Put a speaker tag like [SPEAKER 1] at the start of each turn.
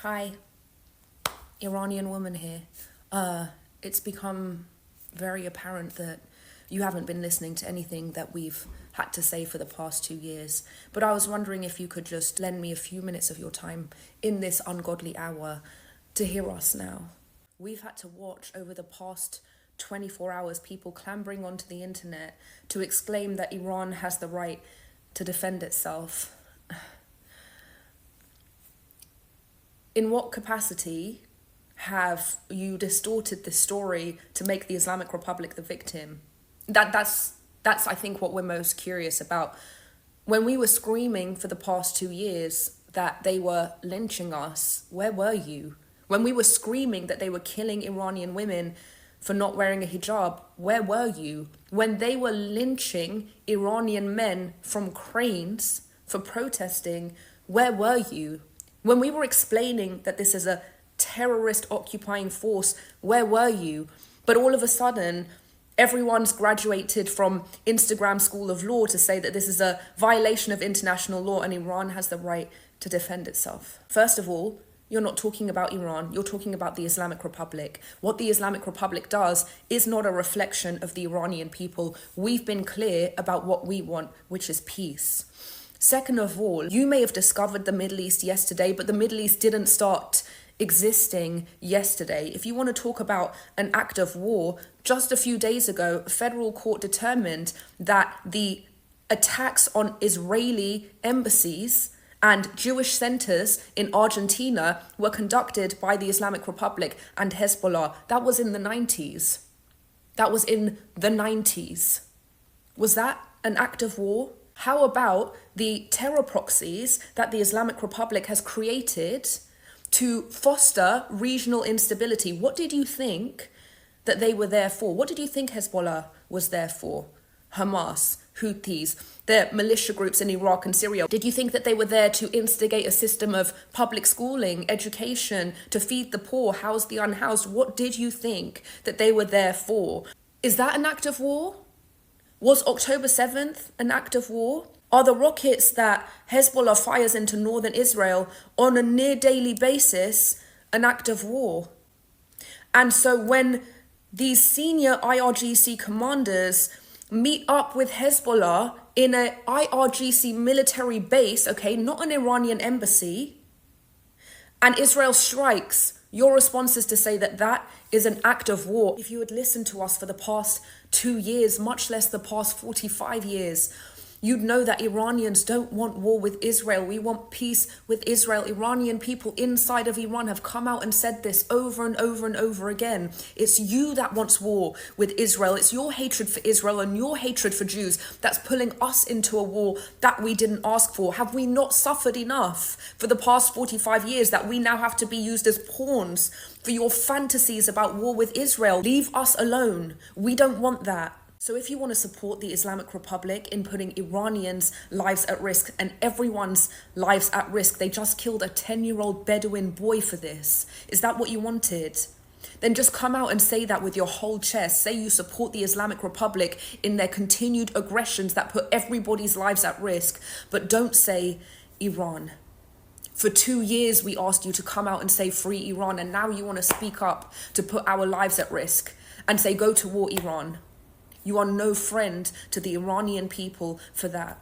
[SPEAKER 1] Hi, Iranian woman here. It's become very apparent that you haven't been listening to anything that we've had to say for the past 2 years. But I was wondering if you could just lend me a few minutes of your time in this ungodly hour to hear us now. We've had to watch over the past 24 hours people clambering onto the internet to exclaim that Iran has the right to defend itself. In what capacity have you distorted this story to make the Islamic Republic the victim? That's I think what we're most curious about. When we were screaming for the past 2 years that they were lynching us, where were you? When we were screaming that they were killing Iranian women for not wearing a hijab, where were you? When they were lynching Iranian men from cranes for protesting, where were you? When we were explaining that this is a terrorist occupying force, where were you? But all of a sudden, everyone's graduated from Instagram School of Law to say that this is a violation of international law and Iran has the right to defend itself. First of all, you're not talking about Iran, you're talking about the Islamic Republic. What the Islamic Republic does is not a reflection of the Iranian people. We've been clear about what we want, which is peace. Second of all, you may have discovered the Middle East yesterday, but the Middle East didn't start existing yesterday. If you want to talk about an act of war, just a few days ago, a federal court determined that the attacks on Israeli embassies and Jewish centers in Argentina were conducted by the Islamic Republic and Hezbollah. That was in the 90s. Was that an act of war? How about the terror proxies that the Islamic Republic has created to foster regional instability? What did you think that they were there for? What did you think Hezbollah was there for? Hamas, Houthis, the militia groups in Iraq and Syria. Did you think that they were there to instigate a system of public schooling, education, to feed the poor, house the unhoused? What did you think that they were there for? Is that an act of war? Was October 7th an act of war? Are the rockets that Hezbollah fires into northern Israel on a near daily basis an act of war? And so when these senior IRGC commanders meet up with Hezbollah in an IRGC military base, okay, not an Iranian embassy, and Israel strikes, your response is to say that that is an act of war. If you had listened to us for the past 2 years, much less the past 45 years, you'd know that Iranians don't want war with Israel. We want peace with Israel. Iranian people inside of Iran have come out and said this over and over and over again. It's you that wants war with Israel. It's your hatred for Israel and your hatred for Jews that's pulling us into a war that we didn't ask for. Have we not suffered enough for the past 45 years that we now have to be used as pawns for your fantasies about war with Israel? Leave us alone. We don't want that. So if you want to support the Islamic Republic in putting Iranians' lives at risk and everyone's lives at risk, they just killed a 10-year-old Bedouin boy for this. Is that what you wanted? Then just come out and say that with your whole chest. Say you support the Islamic Republic in their continued aggressions that put everybody's lives at risk. But don't say Iran. For 2 years, we asked you to come out and say free Iran. And now you want to speak up to put our lives at risk and say go to war, Iran. You are no friend to the Iranian people for that.